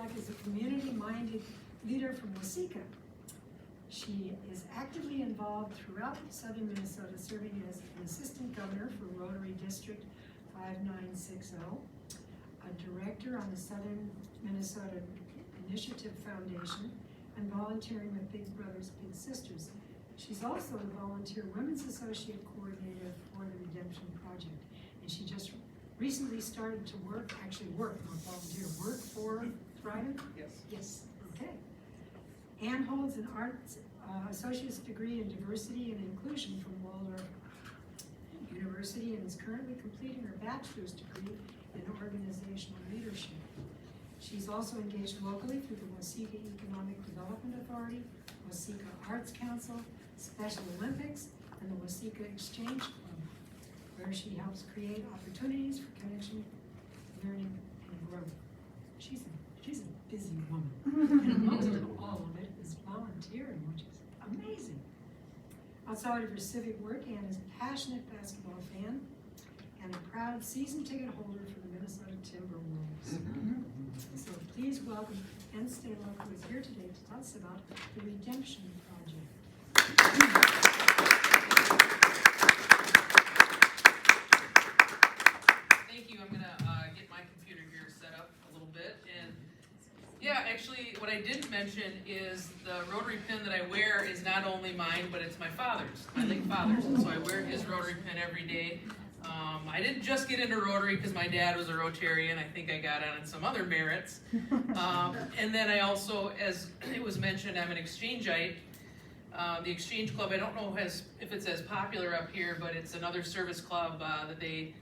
Staloch is a community-minded leader from Waseca. She is actively involved throughout southern Minnesota, serving as an assistant governor for Rotary District 5960, a director on the Southern Minnesota Initiative Foundation, and volunteering with Big Brothers Big Sisters. She's also the volunteer Women's Associate Coordinator for the Redemption Project. And she just recently started to work for Thrive? Yes. Yes, okay. Anne holds an Arts Associate's degree in Diversity and Inclusion from Waldorf University and is currently completing her bachelor's degree in Organizational Leadership. She's also engaged locally through the Waseca Economic Development Authority, Waseca Arts Council, Special Olympics, and the Waseca Exchange Club, where she helps create opportunities for connection, learning, and growth. She's a busy woman, and most of all of it is volunteering, which is amazing. Outside of her civic work, Anne is a passionate basketball fan and a proud season ticket holder for the Minnesota Timberwolves. So please welcome Anne Staloch, who is here today to tell us about the Redemption Project. Thank you. I'm going to get my computer here set up a little bit. And yeah, actually, what I didn't mention is the Rotary pin that I wear is not only mine, but it's my father's, my late father's. And so I wear his Rotary pin every day. I didn't just get into Rotary because my dad was a Rotarian. I think I got on some other merits. And then I also, as it was mentioned, I'm an Exchangite. The Exchange Club, I don't know if it's as popular up here, but it's another service club that they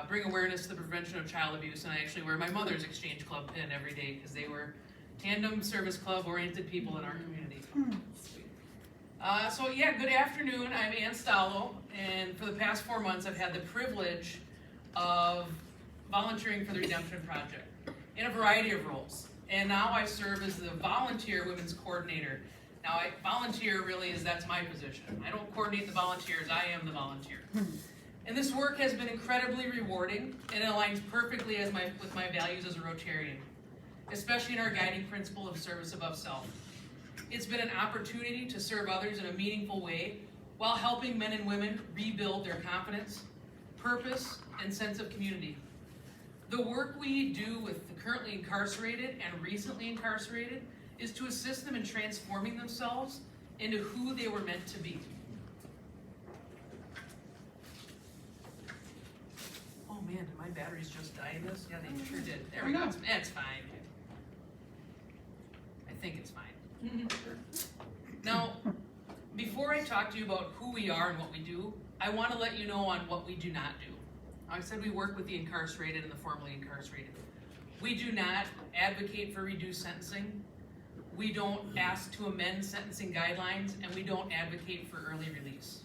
bring awareness to the prevention of child abuse. And I actually wear my mother's Exchange Club pin every day because they were tandem service club oriented people in our community. So yeah, good afternoon. I'm Anne Staloch, and for the past 4 months I've had the privilege of volunteering for the Redemption Project in a variety of roles. And now I serve as the volunteer women's coordinator. Now volunteer really that's my position. I don't coordinate the volunteers, I am the volunteer. And this work has been incredibly rewarding, and it aligns perfectly with my values as a Rotarian, especially in our guiding principle of service above self. It's been an opportunity to serve others in a meaningful way while helping men and women rebuild their confidence, purpose, and sense of community. The work we do with the currently incarcerated and recently incarcerated is to assist them in transforming themselves into who they were meant to be. Oh man, did my batteries just die in this? Yeah, they sure did. There we go. It's fine. I think it's fine. Now, before I talk to you about who we are and what we do, I want to let you know on what we do not do. I said we work with the incarcerated and the formerly incarcerated. We do not advocate for reduced sentencing. We don't ask to amend sentencing guidelines, and we don't advocate for early release.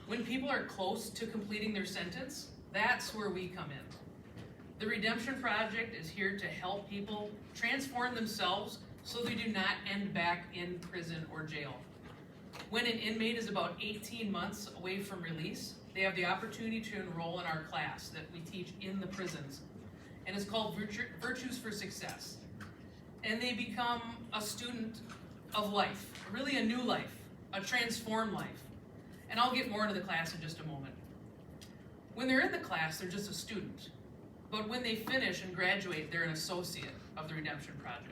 When people are close to completing their sentence, that's where we come in. The Redemption Project is here to help people transform themselves so they do not end back in prison or jail. When an inmate is about 18 months away from release, they have the opportunity to enroll in our class that we teach in the prisons, and it's called Virtues for Success. And they become a student of life, really a new life, a transformed life. And I'll get more into the class in just a moment. When they're in the class, they're just a student. But when they finish and graduate, they're an associate of the Redemption Project.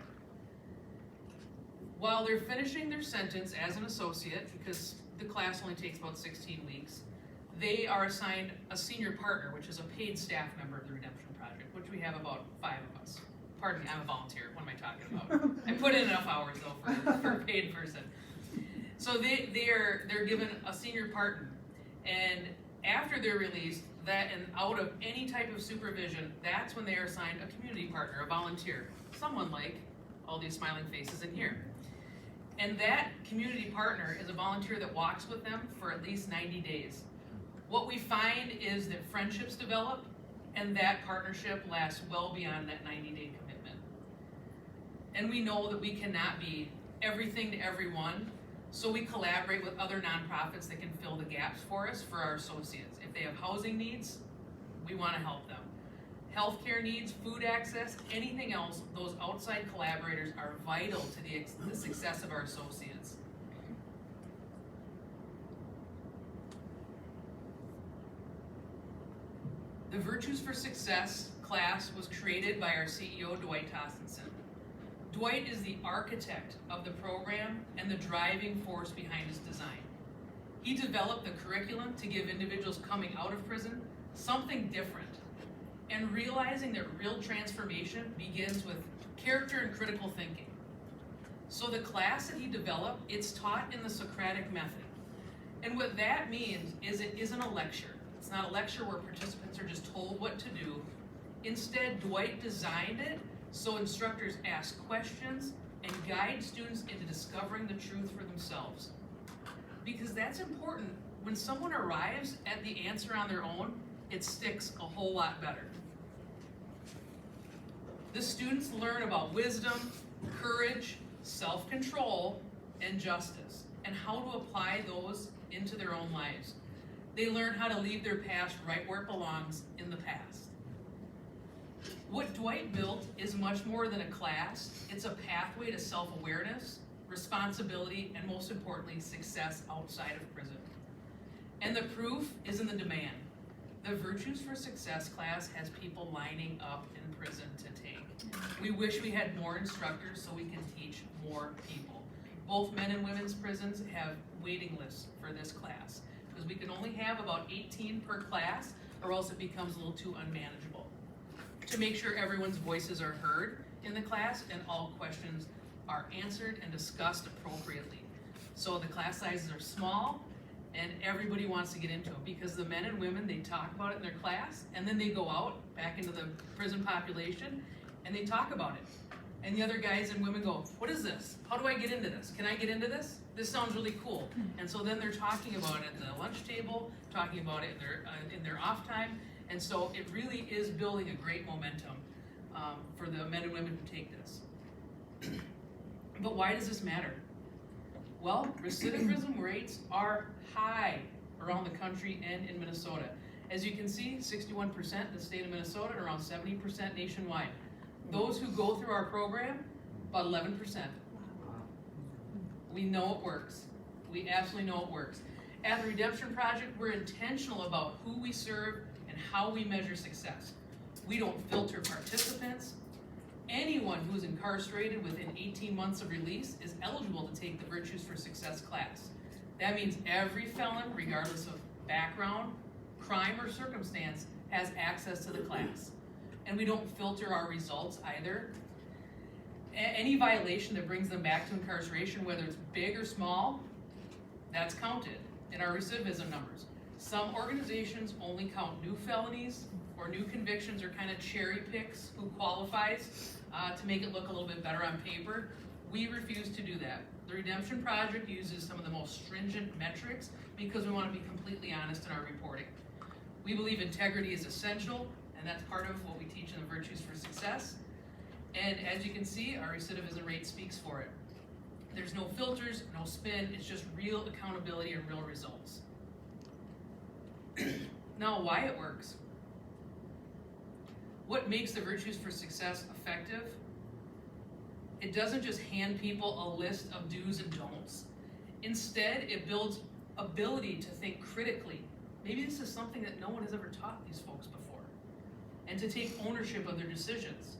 While they're finishing their sentence as an associate, because the class only takes about 16 weeks, they are assigned a senior partner, which is a paid staff member of the Redemption Project, which we have about 5 of us. Pardon me, I'm a volunteer. What am I talking about? I put in enough hours though for a paid person. So they're given a senior partner, and after they're released, that and out of any type of supervision, that's when they are assigned a community partner, a volunteer, someone like all these smiling faces in here. And that community partner is a volunteer that walks with them for at least 90 days. What we find is that friendships develop, and that partnership lasts well beyond that 90-day commitment. And we know that we cannot be everything to everyone, so we collaborate with other nonprofits that can fill the gaps for us for our associates. If they have housing needs, we want to help them. healthcare needs, food access, anything else, those outside collaborators are vital to the success of our associates. The Virtues for Success class was created by our CEO, Dwight Tostenson. Dwight is the architect of the program and the driving force behind its design. He developed the curriculum to give individuals coming out of prison something different, and realizing that real transformation begins with character and critical thinking. So the class that he developed, it's taught in the Socratic method. And what that means is it isn't a lecture. It's not a lecture where participants are just told what to do. Instead, Dwight designed it so instructors ask questions and guide students into discovering the truth for themselves. Because that's important. When someone arrives at the answer on their own, it sticks a whole lot better. The students learn about wisdom, courage, self-control, and justice, and how to apply those into their own lives. They learn how to leave their past right where it belongs, in the past. What Dwight built is much more than a class. It's a pathway to self-awareness, responsibility, and most importantly, success outside of prison. And the proof is in the demand. The Virtues for Success class has people lining up in prison to take. We wish we had more instructors so we can teach more people. Both men and women's prisons have waiting lists for this class, because we can only have about 18 per class, or else it becomes a little too unmanageable. To make sure everyone's voices are heard in the class and all questions are answered and discussed appropriately. So the class sizes are small and everybody wants to get into it, because the men and women, they talk about it in their class and then they go out back into the prison population and they talk about it. And the other guys and women go, what is this? How do I get into this? Can I get into this? This sounds really cool. And so then they're talking about it at the lunch table, talking about it in their off time. And so it really is building a great momentum for the men and women who take this. But why does this matter? Well, recidivism rates are high around the country and in Minnesota. As you can see, 61% in the state of Minnesota and around 70% nationwide. Those who go through our program, about 11%. We know it works. We absolutely know it works. At the Redemption Project, we're intentional about who we serve and how we measure success. We don't filter participants. Anyone who is incarcerated within 18 months of release is eligible to take the Virtues for Success class. That means every felon, regardless of background, crime, or circumstance, has access to the class. And we don't filter our results either. Any violation that brings them back to incarceration, whether it's big or small, that's counted in our recidivism numbers. Some organizations only count new felonies or new convictions, or kind of cherry picks who qualifies to make it look a little bit better on paper. We refuse to do that. The Redemption Project uses some of the most stringent metrics because we want to be completely honest in our reporting. We believe integrity is essential, and that's part of what we teach in the Virtues for Success. And as you can see, our recidivism rate speaks for it. There's no filters, no spin, it's just real accountability and real results. Now, why it works. What makes the Virtues for Success effective? It doesn't just hand people a list of do's and don'ts. Instead, it builds ability to think critically. Maybe this is something that no one has ever taught these folks before. And to take ownership of their decisions.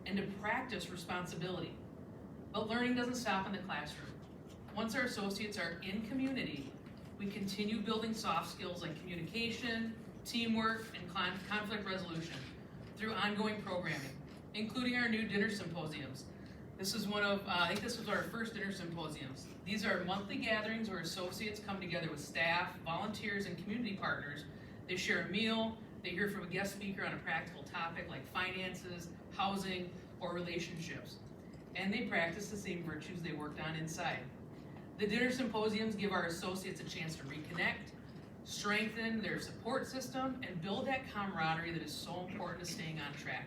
And to practice responsibility. But learning doesn't stop in the classroom. Once our associates are in community, we continue building soft skills like communication, teamwork, and conflict resolution through ongoing programming, including our new dinner symposiums. This is I think this was our first dinner symposiums. These are monthly gatherings where associates come together with staff, volunteers, and community partners. They share a meal, they hear from a guest speaker on a practical topic like finances, housing, or relationships. And they practice the same virtues they worked on inside. The dinner symposiums give our associates a chance to reconnect, strengthen their support system, and build that camaraderie that is so important to staying on track.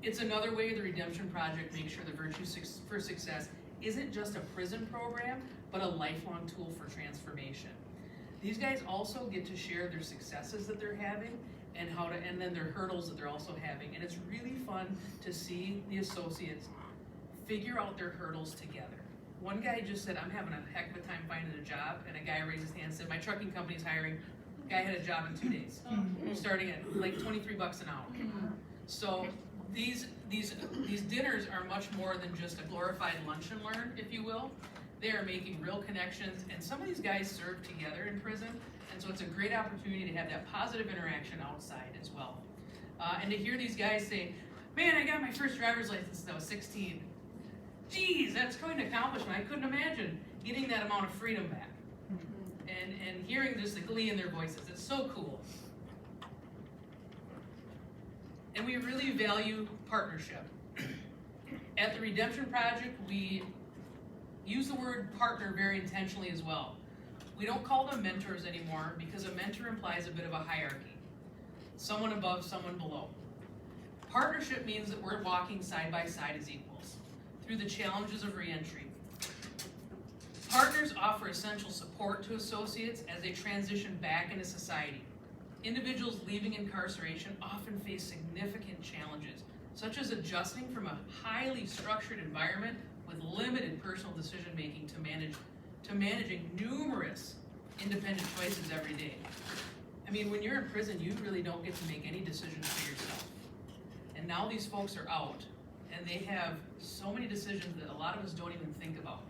It's another way the Redemption Project makes sure the Virtues for Success isn't just a prison program, but a lifelong tool for transformation. These guys also get to share their successes that they're having and then their hurdles that they're also having. And it's really fun to see the associates figure out their hurdles together. One guy just said, I'm having a heck of a time finding a job, and a guy raised his hand and said, my trucking company's hiring. Guy had a job in 2 days, starting at like $23 an hour. So these dinners are much more than just a glorified lunch and learn, if you will. They are making real connections, and some of these guys serve together in prison, and so it's a great opportunity to have that positive interaction outside as well. And to hear these guys say, man, I got my first driver's license when I was 16. Geez, that's quite an accomplishment. I couldn't imagine getting that amount of freedom back. And hearing just the glee in their voices. It's so cool. And we really value partnership. At the Redemption Project, we use the word partner very intentionally as well. We don't call them mentors anymore because a mentor implies a bit of a hierarchy. Someone above, someone below. Partnership means that we're walking side by side as equals through the challenges of reentry. Partners offer essential support to associates as they transition back into society. Individuals leaving incarceration often face significant challenges, such as adjusting from a highly structured environment with limited personal decision-making to managing numerous independent choices every day. I mean, when you're in prison, you really don't get to make any decisions for yourself. And now these folks are out, and they have so many decisions that a lot of us don't even think about.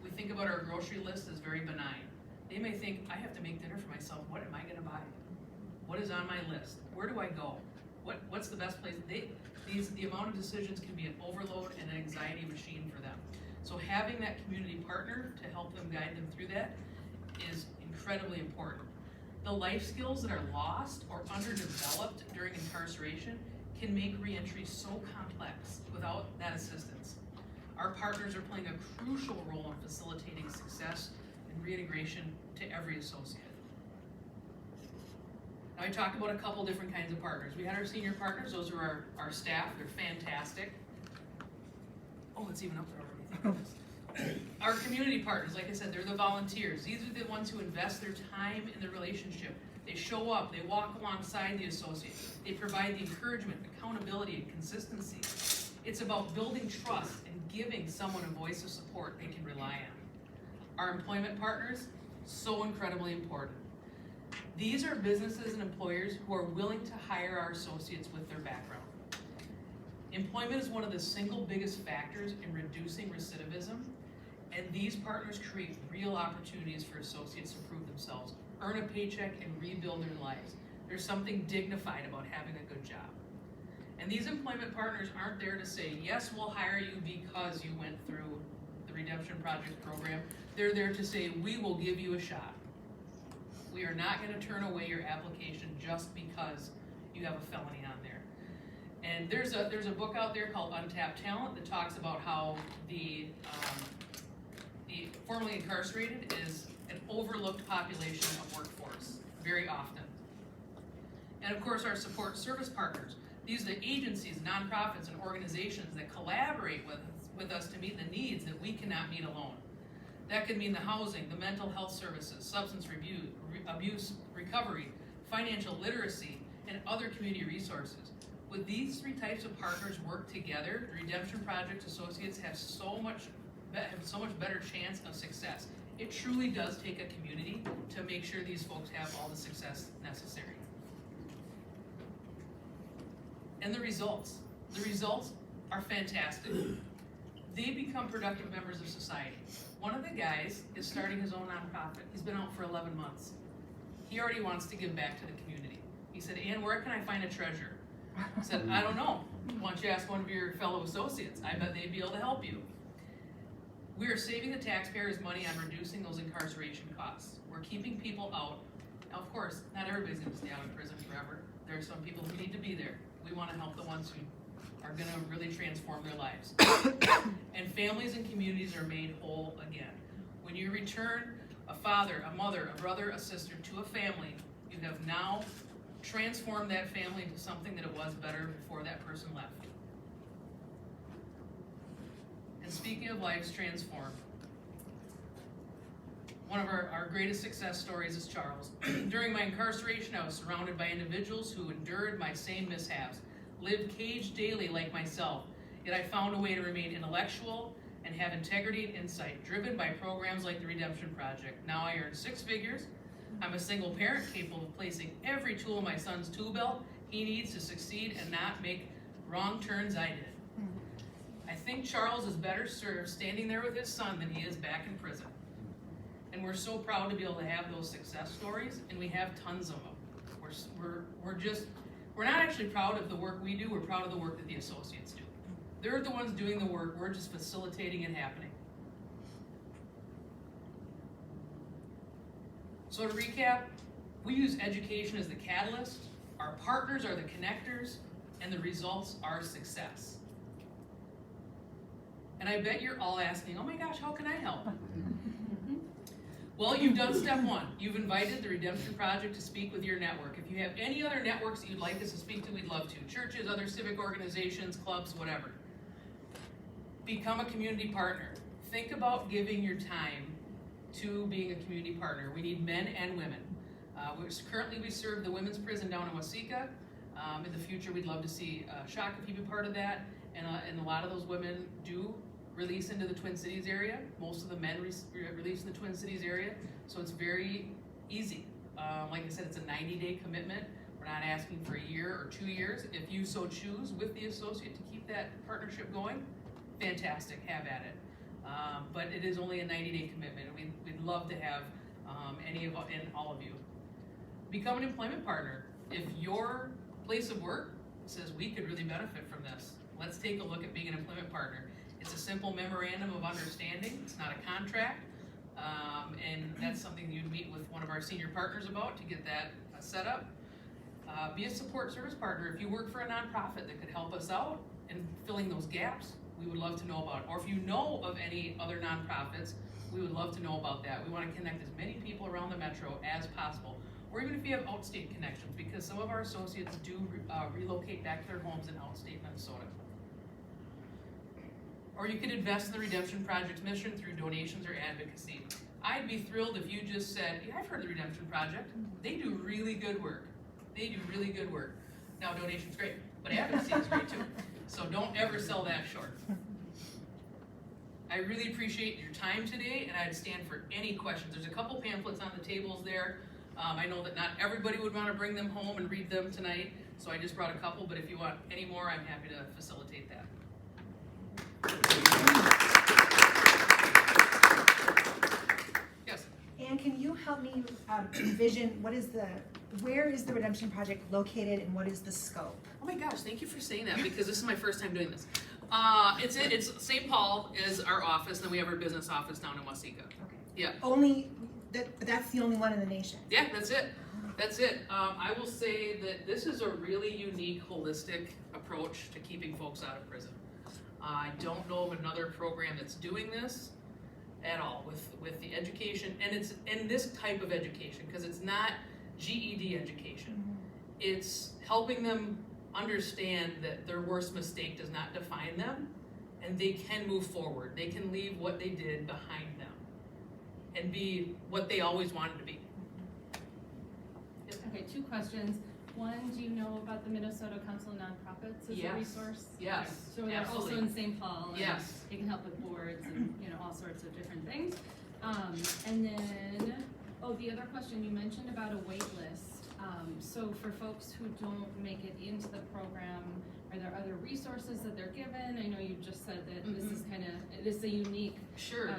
We think about our grocery list as very benign. They may think, I have to make dinner for myself. What am I going to buy? What is on my list? Where do I go? What's the best place? The amount of decisions can be an overload and an anxiety machine for them. So having that community partner to help them guide them through that is incredibly important. The life skills that are lost or underdeveloped during incarceration can make reentry so complex without that assistance. Our partners are playing a crucial role in facilitating success and reintegration to every associate. Now I talked about a couple different kinds of partners. We had our senior partners, those are our staff, they're fantastic. Oh, it's even up there already. Our community partners, like I said, they're the volunteers. These are the ones who invest their time in the relationship. They show up, they walk alongside the associate. They provide the encouragement, accountability, and consistency. It's about building trust and giving someone a voice of support they can rely on. Our employment partners, so incredibly important. These are businesses and employers who are willing to hire our associates with their background. Employment is one of the single biggest factors in reducing recidivism, and these partners create real opportunities for associates to prove themselves, earn a paycheck, and rebuild their lives. There's something dignified about having a good job. And these employment partners aren't there to say, yes, we'll hire you because you went through the Redemption Project program. They're there to say, we will give you a shot. We are not going to turn away your application just because you have a felony on there. And there's a book out there called Untapped Talent that talks about how the formerly incarcerated is an overlooked population of workforce very often. And of course, our support service partners. These are the agencies, nonprofits, and organizations that collaborate with us to meet the needs that we cannot meet alone. That could mean the housing, the mental health services, substance abuse recovery, financial literacy, and other community resources. When these three types of partners work together, the Redemption Project associates have so much better chance of success. It truly does take a community to make sure these folks have all the success necessary. And the results are fantastic. They become productive members of society. One of the guys is starting his own nonprofit. He's been out for 11 months. He already wants to give back to the community. He said, Ann, where can I find a treasurer? I said, I don't know. Why don't you ask one of your fellow associates? I bet they'd be able to help you. We are saving the taxpayers money on reducing those incarceration costs. We're keeping people out. Now, of course, not everybody's going to stay out in prison forever. There are some people who need to be there. We want to help the ones who are going to really transform their lives. And families and communities are made whole again. When you return a father, a mother, a brother, a sister to a family, you have now transformed that family into something that it was better before that person left. And speaking of lives transformed, One of our greatest success stories is Charles. During my incarceration, I was surrounded by individuals who endured my same mishaps, lived caged daily like myself, yet I found a way to remain intellectual and have integrity and insight, driven by programs like the Redemption Project. Now I earn 6 figures. I'm a single parent capable of placing every tool in my son's tool belt he needs to succeed and not make wrong turns I did. I think Charles is better served standing there with his son than he is back in prison. And we're so proud to be able to have those success stories, and we have tons of them. We're not actually proud of the work we do, we're proud of the work that the associates do. They're the ones doing the work, we're just facilitating it happening. So to recap, we use education as the catalyst, our partners are the connectors, and the results are success. And I bet you're all asking, oh my gosh, how can I help? Well, you've done step 1. You've invited the Redemption Project to speak with your network. If you have any other networks that you'd like us to speak to, we'd love to. Churches, other civic organizations, clubs, whatever. Become a community partner. Think about giving your time to being a community partner. We need men and women. Currently we serve the women's prison down in Waseca. In the future, we'd love to see Shaka be part of that. And a lot of those women do release into the Twin Cities area. Most of the men release in the Twin Cities area. So it's very easy. Like I said, it's a 90-day commitment. We're not asking for a year or 2 years. If you so choose with the associate to keep that partnership going, fantastic, have at it. But it is only a 90-day commitment. We'd love to have any of and all of you. Become an employment partner. If your place of work says we could really benefit from this, let's take a look at being an employment partner. It's a simple memorandum of understanding. It's not a contract. And that's something you'd meet with one of our senior partners about to get that set up. Be a support service partner. If you work for a nonprofit that could help us out in filling those gaps, we would love to know about it. Or if you know of any other nonprofits, we would love to know about that. We want to connect as many people around the metro as possible. Or even if you have outstate connections, because some of our associates do relocate back to their homes in outstate Minnesota. Or you could invest in the Redemption Project's mission through donations or advocacy. I'd be thrilled if you just said, yeah, I've heard of the Redemption Project. They do really good work. They do really good work. Now, donation's great, but advocacy is great too. So don't ever sell that short. I really appreciate your time today, and I'd stand for any questions. There's a couple pamphlets on the tables there. I know that not everybody would want to bring them home and read them tonight, so I just brought a couple, but if you want any more, I'm happy to facilitate that. Yes? And can you help me envision where is the Redemption Project located and what is the scope? Oh my gosh, thank you for saying that, because this is my first time doing this. It's St. Paul is our office, and then we have our business office down in Waseca. Okay. Yeah. That's the only one in the nation. Yeah, that's it. That's it. I will say that this is a really unique, holistic approach to keeping folks out of prison. I don't know of another program that's doing this at all with the education, and it's in this type of education, because it's not GED education. Mm-hmm. It's helping them understand that their worst mistake does not define them, and they can move forward. They can leave what they did behind them and be what they always wanted to be. Okay, 2 questions. One, do you know about the Minnesota Council of Nonprofits as Yes. a resource? Yes, So they're absolutely. also in St. Paul. And Yes. they can help with boards and all sorts of different things. And then, the other question you mentioned about a wait list. So for folks who don't make it into the program, are there other resources that they're given? I know you just said that this is it is a unique Sure.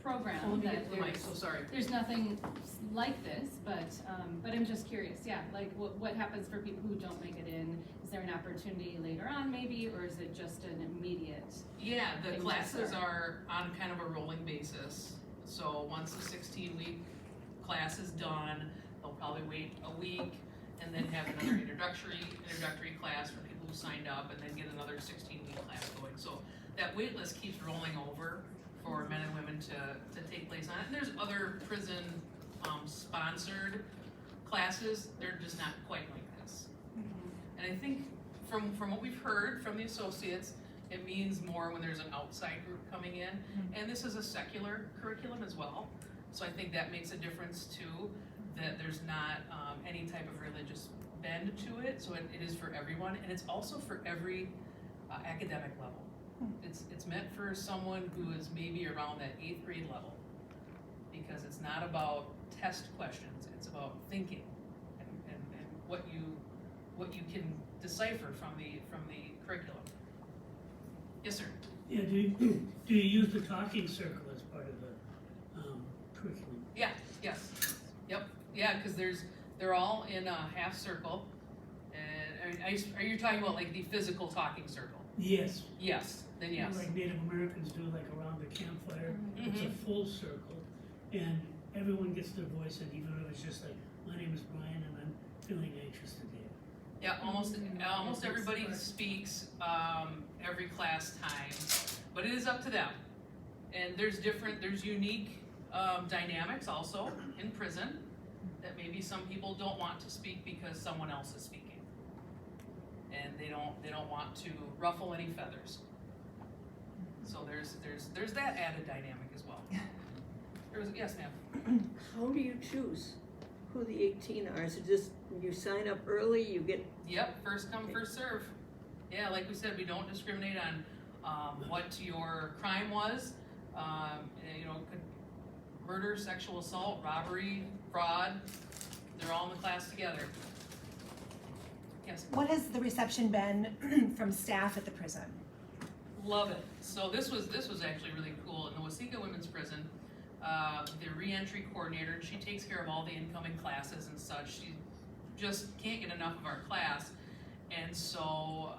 program. Let me that get to the mic, so sorry. there's nothing like this, but I'm just curious, like what happens for people who don't make it in? Is there an opportunity later on maybe, or is it just an immediate? Yeah, the things classes that are on kind of a rolling basis. So once the 16-week class is done, they'll probably wait a week and then have another introductory class for people who signed up, and then get another 16-week class going. So that wait list keeps rolling over for men and women to take place on it. And there's other prison sponsored classes. They're just not quite like this. And I think from what we've heard from the associates, it means more when there's an outside group coming in. And this is a secular curriculum as well. So I think that makes a difference too, that there's not any type of religious bend to it, so it is for everyone, and it's also for every academic level. It's meant for someone who is maybe around that 8th grade level, because it's not about test questions, it's about thinking and what you can decipher from the curriculum. Yes, sir. Yeah, do you use the talking circle as part of the curriculum? Yeah, yes, yep, yeah, because they're all in a half circle, and are you talking about like the physical talking circle? Yes. Yes, then yes. Like Native Americans do, like around the campfire, it's a full circle, and everyone gets their voice, and even if it's just like, my name is Brian, and I'm feeling anxious today. Yeah, almost everybody speaks every class time, but it is up to them. And there's unique dynamics also in prison that maybe some people don't want to speak because someone else is speaking, and they don't want to ruffle any feathers. So there's that added dynamic as well. Yes, ma'am. How do you choose who the 18 are? Is it just you sign up early, you get? Yep, first come, first serve. Yeah, like we said, we don't discriminate on what your crime was. Murder, sexual assault, robbery, fraud, they're all in the class together. Yes. What has the reception been from staff at the prison? Love it. So this was actually really cool. In the Waseca Women's Prison, the reentry coordinator, she takes care of all the incoming classes and such. She just can't get enough of our class. And so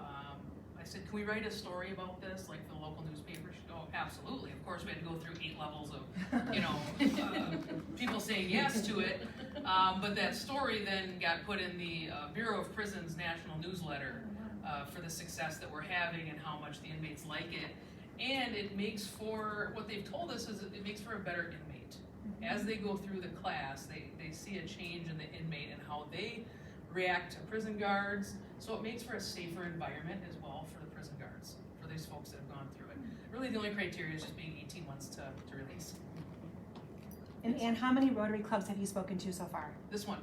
I said, can we write a story about this, like for the local newspaper? She goes, oh, absolutely. Of course, we had to go through 8 levels of, people saying yes to it. But that story then got put in the Bureau of Prisons national newsletter for the success that we're having and how much the inmates like it. And it makes for, what they've told us is it makes for a better inmate. As they go through the class, they see a change in the inmate and how they react to prison guards. So it makes for a safer environment as well for the prison guards, for these folks that have gone through it. Really the only criteria is just being 18 months to release. And how many Rotary clubs have you spoken to so far? This one.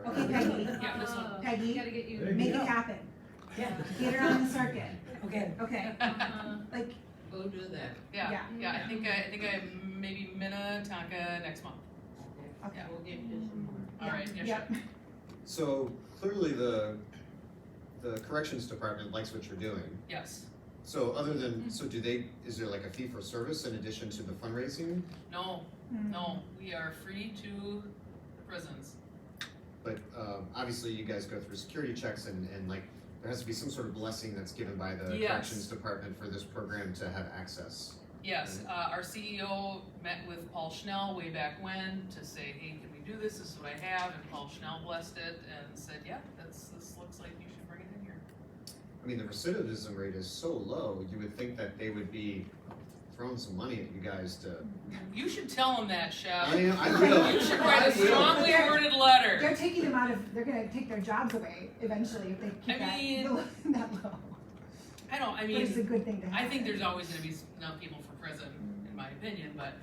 Okay, Peggy. Yeah, this one. Peggy, Gotta get you. make it happen. Yeah. Get her on the circuit. Okay. Okay, like, Go do that. Yeah, Yeah. I think I maybe Minnetonka next month. okay. We'll get you some more. All right, yes, Yep. sir. So clearly the corrections department likes what you're doing. Yes. So is there like a fee for service in addition to the fundraising? No, we are free to the prisons. But obviously you guys go through security checks and like there has to be some sort of blessing that's given by the Yes. corrections department for this program to have access. Yes, our CEO met with Paul Schnell way back when to say, hey, can we do this? This is what I have, and Paul Schnell blessed it and said, yeah, this looks like you should bring it in here. I mean, the recidivism rate is so low, you would think that they would be throwing some money at you guys to. You should tell him that, Chef. I will. You should write a I will. strongly worded letter. They're taking them out of, they're gonna take their jobs away eventually if they keep I mean, that low. I But it's a mean, good thing to have. I think there's always gonna be enough people for prison, in my opinion, but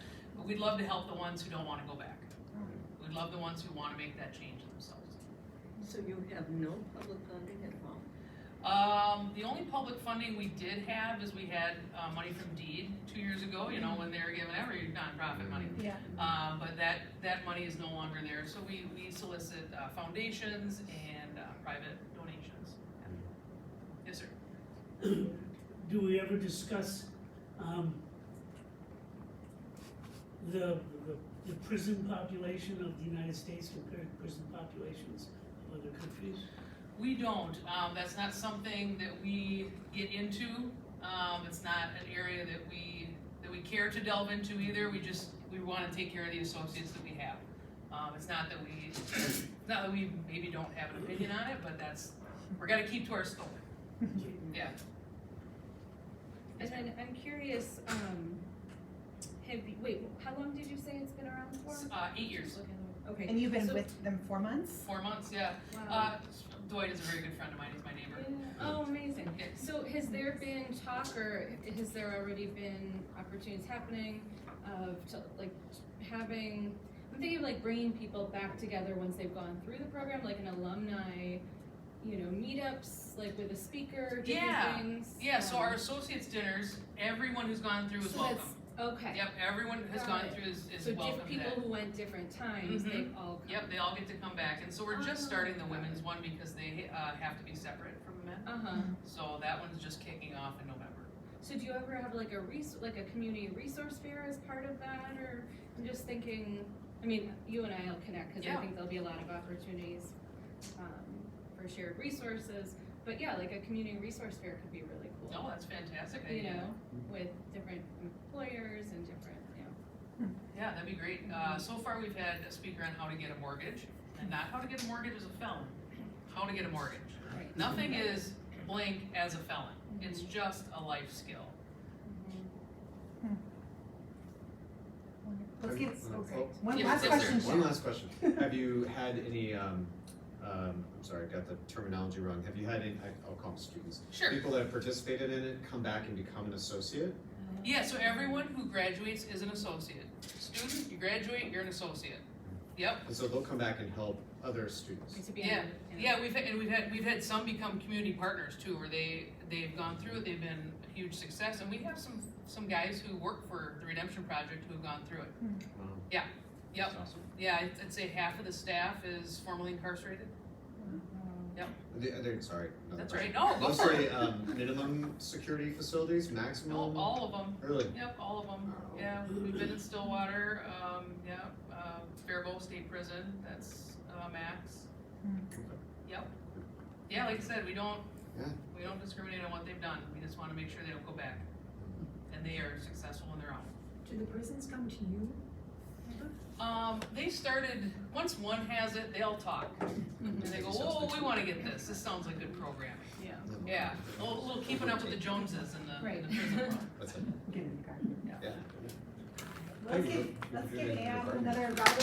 we'd love to help the ones who don't wanna go back. We'd love the ones who wanna make that change themselves. So you have no public funding at all? The only public funding we did have is we had money from DEED 2 years ago, when they were giving every nonprofit money. Yeah. But that money is no longer there, so we solicit foundations and private donations. Yes, sir. Do we ever discuss the prison population of the United States compared to prison populations of other countries? We don't. That's not something that we get into. It's not an area that we care to delve into either. We want to take care of the associates that we have. It's not that we maybe don't have an opinion on it, but we're gonna keep to our scope. Yeah. And then I'm curious, how long did you say it's been around for? 8 years. Okay. And you've been So- with them 4 months? 4 months, yeah. Wow. Dwight is a very good friend of mine. He's my neighbor. Yeah. Oh, amazing. Yeah. So has there been talk, or has there already been opportunities happening like having, I'm thinking of like bringing people back together once they've gone through the program, like an alumni, meetups, like with a speaker, different Yeah. things. Yeah, so our associates dinners, everyone who's gone through is So welcome. that's- Okay. Yep, everyone who's Got gone it. through is So welcome different to that. people who went different times, Mhm. they've all come. Yep, they all get to come back, and so we're just Oh, starting the got women's it. one because they have to be separate from the men. Uh-huh. So that one's just kicking off in November. So do you ever have like a community resource fair as part of that, or I'm just thinking, I mean, you and I will connect, cause I Yeah. think there'll be a lot of opportunities, for shared resources, but yeah, like a community resource fair could be really cool. Oh, that's fantastic You idea. know, with different employers and different, Yeah, that'd be great. So far, we've had a speaker on how to get a mortgage, and not how to get a mortgage as a felon, how to get a mortgage. Right. Nothing is blank as a felon. It's just a life skill. Let's get, okay, one Yes, last yes, question, sir. One Sharon. last question. Have you had any, I'm sorry, I got the terminology wrong. Have you had any, I'll call them students, Sure. people that have participated in it come back and become an associate? Yeah, so everyone who graduates is an associate. Student, you graduate, you're an associate. Yep. And so they'll come back and help other students. to be. Yeah, we've had some become community partners too, where they've gone through it, they've been a huge success, and we have some guys who work for the Redemption Project who've gone through it. Wow. Yep, That's awesome. yeah, I'd say half of the staff is formerly incarcerated. Sorry. another That's question. right, no, go for Mostly, it. minimum security facilities, maximum? No, all of them, Really? yep, all of them, yeah, we've been in Stillwater, Faribault State Prison, that's, max. Yep, yeah, like I said, we don't discriminate on what they've done, we just wanna make sure they don't go back. And they are successful in their own. Do the prisons come to you? They started, once one has it, they all talk. And they go, whoa, we wanna get this sounds like good programming. Yeah. Yeah, a little keeping up with the Joneses in the prison world. That's it. Get in the car. Yeah. Let's give Ann another round of